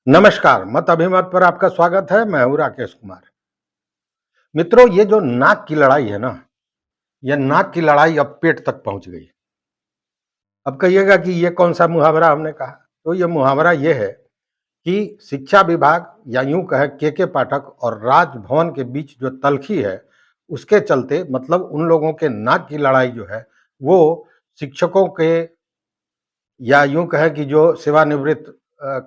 नमस्कार, मत अभिमत पर आपका स्वागत है। मैं हूं राकेश कुमार। मित्रों, ये जो नाक की लड़ाई है ना, यह नाक की लड़ाई अब पेट तक पहुंच गई। अब कहिएगा कि ये कौन सा मुहावरा हमने कहा। तो ये मुहावरा ये है कि शिक्षा विभाग या यूं कहे के पाठक और राजभवन के बीच जो तल्खी है, उसके चलते मतलब उन लोगों के नाक की लड़ाई जो है वो शिक्षकों के या यूं कहें कि जो सेवानिवृत्त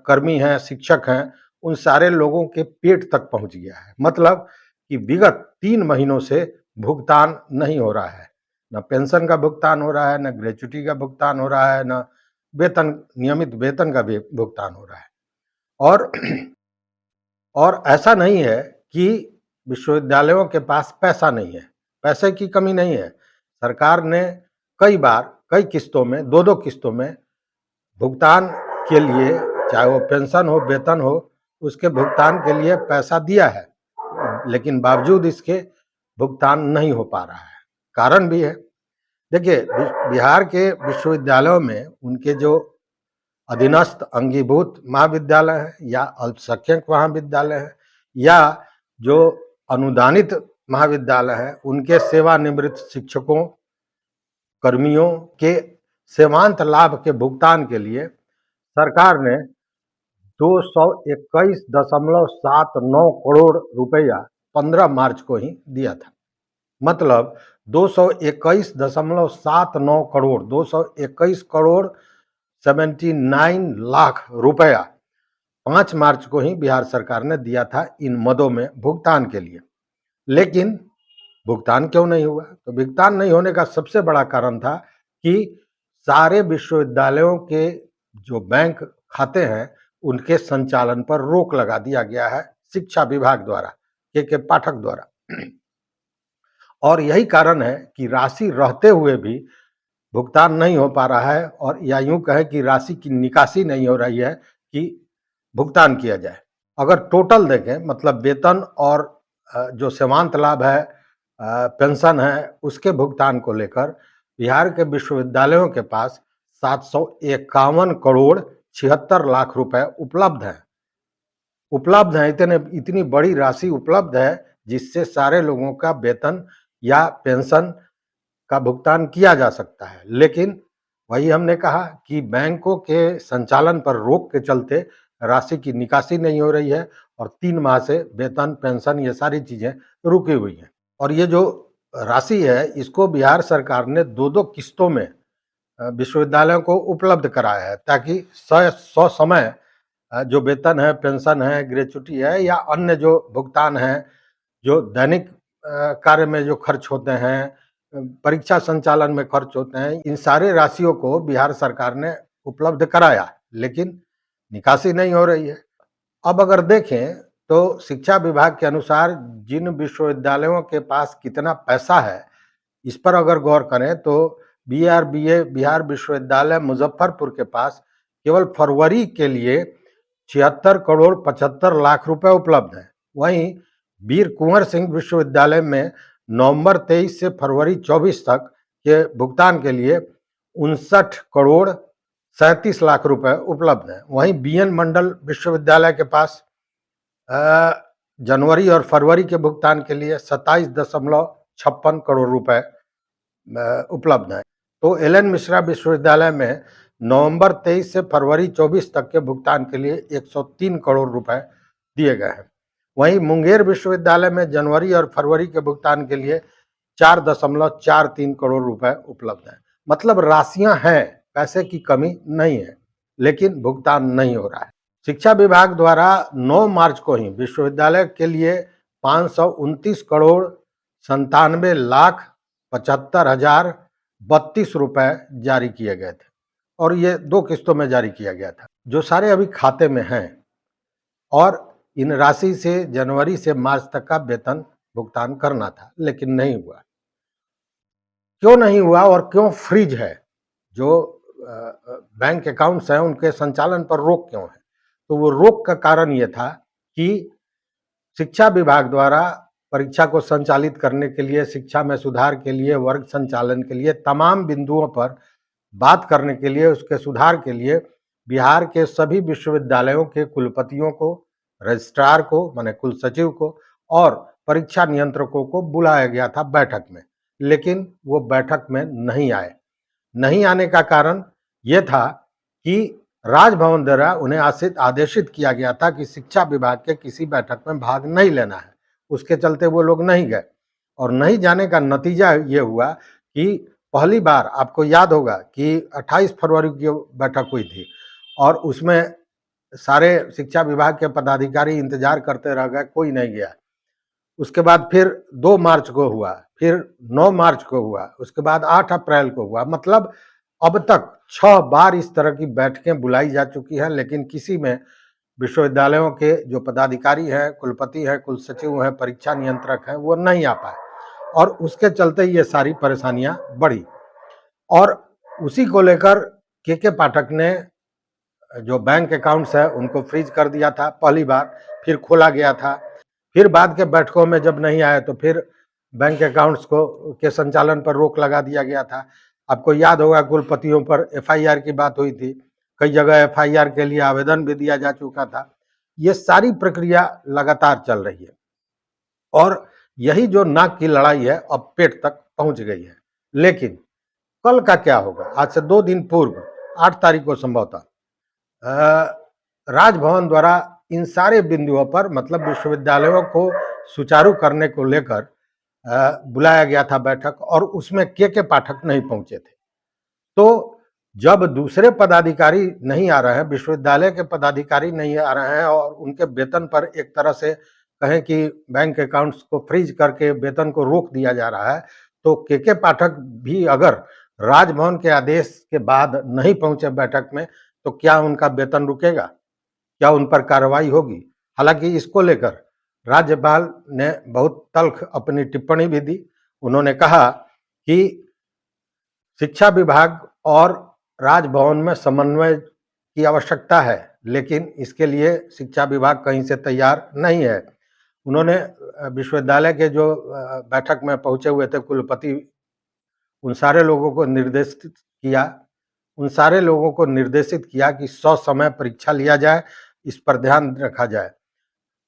कर्मी हैं, शिक्षक हैं, उन सारे लोगों के पेट तक पहुंच गया है। मतलब कि विगत 3 महीनों से भुगतान नहीं हो रहा है। न पेंशन का भुगतान हो रहा है, न ग्रेच्युटी का भुगतान हो रहा है, न वेतन नियमित वेतन का भी भुगतान हो रहा है। और और ऐसा नहीं है कि विश्वविद्यालयों के पास पैसा नहीं है, पैसे की कमी नहीं है। सरकार ने कई बार, कई किस्तों में, 2-2 किस्तों में भुगतान के लिए, चाहे वो पेंशन हो, वेतन हो, उसके भुगतान के लिए पैसा दिया है, लेकिन बावजूद इसके भुगतान नहीं हो पा रहा है। कारण भी है। देखिए, बिहार के विश्वविद्यालयों में उनके जो अधीनस्थ अंगीभूत महाविद्यालय हैं या अल्पसंख्यक महाविद्यालय हैं या जो अनुदानित महाविद्यालय हैं, उनके सेवानिवृत्त शिक्षकों, कर्मियों के सेवांत लाभ के भुगतान के लिए सरकार ने 221.79 करोड़ रुपया 15 मार्च को ही दिया था। मतलब 221.79 करोड़, 221 करोड़ 79 लाख रुपया 5 मार्च को ही बिहार सरकार ने दिया था इन मदों में भुगतान के लिए। लेकिन भुगतान क्यों नहीं हुआ? तो भुगतान नहीं होने का सबसे बड़ा कारण था कि सारे विश्वविद्यालयों के जो बैंक खाते हैं, उनके संचालन पर रोक लगा दिया गया है शिक्षा विभाग द्वारा, के पाठक द्वारा। और यही कारण है कि राशि रहते हुए भी भुगतान नहीं हो पा रहा है, और या यूं कहें कि राशि की निकासी नहीं हो रही है कि भुगतान किया जाए। अगर टोटल देखें, मतलब वेतन और जो सेवांत लाभ है, पेंशन है, उसके भुगतान को लेकर बिहार के विश्वविद्यालयों के पास 751 करोड़ 76 लाख रुपए उपलब्ध है। इतनी बड़ी राशि उपलब्ध है जिससे सारे लोगों का वेतन या पेंशन का भुगतान किया जा सकता है। लेकिन वही हमने कहा कि बैंकों के संचालन पर रोक के चलते राशि की निकासी नहीं हो रही है और 3 माह से वेतन, पेंशन, ये सारी चीजें रुकी हुई हैं। और ये जो राशि है, इसको बिहार सरकार ने 2-2 किस्तों में विश्वविद्यालयों को उपलब्ध कराया है, ताकि समय जो वेतन है, पेंशन है, ग्रेच्युटी है या अन्य जो भुगतान है, जो दैनिक कार्य में जो खर्च होते हैं, परीक्षा संचालन में खर्च होते हैं, इन सारे राशियों को बिहार सरकार ने उपलब्ध कराया, लेकिन निकासी नहीं हो रही है। अब अगर देखें तो शिक्षा विभाग के अनुसार जिन विश्वविद्यालयों के पास कितना पैसा है, इस पर अगर गौर करें तो बीआरबीए बिहार विश्वविद्यालय मुजफ्फरपुर के पास केवल फरवरी के लिए 76 करोड़ 75 लाख रुपए उपलब्ध है। वहीं वीर कुंवर सिंह विश्वविद्यालय में नवंबर 23 से फरवरी 24 तक के भुगतान के लिए 59 करोड़ 37 लाख रुपए उपलब्ध है। वहीं बीएन मंडल विश्वविद्यालय के पास जनवरी और फरवरी के भुगतान के लिए 27.56 करोड़ रुपए उपलब्ध है। तो एलएन मिश्रा विश्वविद्यालय में नवंबर 23 से फरवरी 24 तक के भुगतान के लिए 103 करोड़ रुपए दिए गए हैं। वहीं मुंगेर विश्वविद्यालय में जनवरी और फरवरी के भुगतान के लिए 4.43 करोड़ रुपए उपलब्ध है। मतलब राशियां हैं, पैसे की कमी नहीं है, लेकिन भुगतान नहीं हो रहा है। शिक्षा विभाग द्वारा 9 मार्च को ही विश्वविद्यालय के लिए 529 करोड़ 97 लाख 75,032 रुपए जारी किए गए थे, और ये 2 किस्तों में जारी किया गया था, जो सारे अभी खाते में हैं। और इन राशि से जनवरी से मार्च तक का वेतन भुगतान करना था, लेकिन नहीं हुआ। क्यों नहीं हुआ और क्यों फ्रीज है? जो बैंक अकाउंट्स हैं, उनके संचालन पर रोक क्यों है? तो वो रोक का कारण ये था कि शिक्षा विभाग द्वारा परीक्षा को संचालित करने के लिए, शिक्षा में सुधार के लिए, वर्ग संचालन के लिए, तमाम बिंदुओं पर बात करने के लिए, उसके सुधार के लिए बिहार के सभी विश्वविद्यालयों के कुलपतियों को, रजिस्ट्रार को, माने कुल सचिव को और परीक्षा नियंत्रकों को बुलाया गया था बैठक में, लेकिन वो बैठक में नहीं आए। नहीं आने का कारण ये था कि राजभवन द्वारा उन्हें आदेशित किया गया था कि शिक्षा विभाग के किसी बैठक में भाग नहीं लेना है। उसके चलते वो लोग नहीं गए और नहीं जाने का नतीजा ये हुआ कि पहली बार आपको याद होगा कि 28 फरवरी की बैठक हुई थी और उसमें सारे शिक्षा विभाग के पदाधिकारी इंतजार करते रह गए, कोई नहीं गया। उसके बाद फिर 2 मार्च को हुआ, फिर 9 मार्च को हुआ, उसके बाद 8 अप्रैल को हुआ। मतलब अब तक 6 बार इस तरह की बैठकें बुलाई जा चुकी हैं, लेकिन किसी में विश्वविद्यालयों के जो पदाधिकारी हैं, कुलपति हैं, कुल सचिव हैं, परीक्षा नियंत्रक हैं, वो नहीं आ पाए और उसके चलते ये सारी परेशानियां बढ़ी। और उसी को लेकर के पाठक ने जो बैंक अकाउंट्स है उनको फ्रीज कर दिया था पहली बार, फिर खोला गया था, फिर बाद के बैठकों में जब नहीं आए तो फिर बैंक अकाउंट्स को के संचालन पर रोक लगा दिया गया था। आपको याद होगा कुलपतियों पर एफआईआर की बात हुई थी, कई जगह एफआईआर के लिए आवेदन भी दिया जा चुका था। ये सारी प्रक्रिया लगातार चल रही है और यही जो नाक की लड़ाई है अब पेट तक पहुंच गई है। लेकिन कल का क्या होगा? आज से 2 दिन पूर्व 8 तारीख को संभवतः राजभवन द्वारा इन सारे बिंदुओं पर मतलब विश्वविद्यालयों को सुचारू करने को लेकर बुलाया गया था बैठक और उसमें के पाठक नहीं पहुंचे थे। तो जब दूसरे पदाधिकारी नहीं आ रहे हैं, विश्वविद्यालय के पदाधिकारी नहीं आ रहे हैं और उनके वेतन पर एक तरह से कहें कि बैंक अकाउंट्स को फ्रीज करके वेतन को रोक दिया जा रहा है, तो के पाठक भी अगर राजभवन के आदेश के बाद नहीं पहुंचे बैठक में तो क्या उनका वेतन रुकेगा? क्या उन पर कार्रवाई होगी? हालांकि इसको लेकर राज्यपाल ने बहुत तल्ख अपनी टिप्पणी भी दी। उन्होंने कहा कि शिक्षा विभाग और राजभवन में समन्वय की आवश्यकता है, लेकिन इसके लिए शिक्षा विभाग कहीं से तैयार नहीं है। उन्होंने विश्वविद्यालय के जो बैठक में पहुंचे हुए थे कुलपति, उन सारे लोगों को निर्देशित किया कि ससमय परीक्षा लिया जाए, इस पर ध्यान रखा जाए।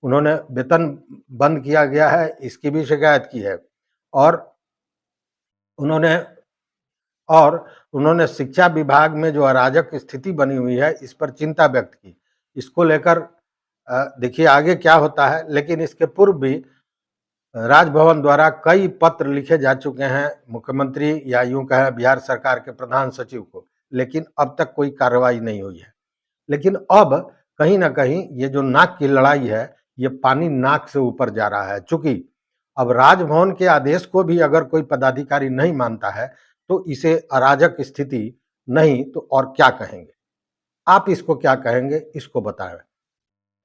उन्होंने वेतन बंद किया गया है, इसकी भी शिकायत की है और उन्होंने शिक्षा विभाग में जो अराजक स्थिति बनी हुई है इस पर चिंता व्यक्त की। इसको लेकर देखिए आगे क्या होता है, लेकिन इसके पूर्व भी राजभवन द्वारा कई पत्र लिखे जा चुके हैं मुख्यमंत्री या यूं कहें बिहार सरकार के प्रधान सचिव को, लेकिन अब तक कोई कार्रवाई नहीं हुई है। लेकिन अब कहीं ना कहीं ये जो नाक की लड़ाई है ये पानी नाक से ऊपर जा रहा है, चूंकि अब राजभवन के आदेश को भी अगर कोई पदाधिकारी नहीं मानता है तो इसे अराजक स्थिति नहीं तो और क्या कहेंगे? आप इसको क्या कहेंगे, इसको बताएं।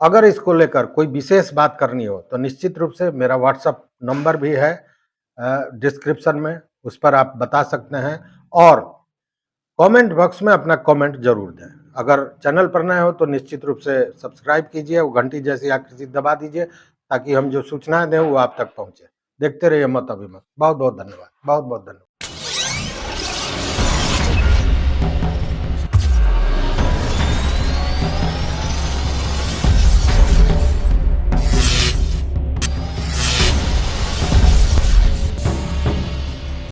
अगर इसको लेकर कोई विशेष बात करनी हो तो निश्चित रूप से मेरा व्हाट्सएप नंबर भी है डिस्क्रिप्शन में, उस पर आप बता सकते हैं और कमेंट बॉक्स में अपना कमेंट जरूर दें। अगर चैनल पर नए हो तो निश्चित रूप से सब्सक्राइब कीजिए, वो घंटी जैसी आकृति दबा दीजिए ताकि हम जो सूचनाएं दें वो आप तक पहुंचे। देखते रहिए मत अभिमत। बहुत बहुत धन्यवाद, बहुत बहुत धन्यवाद।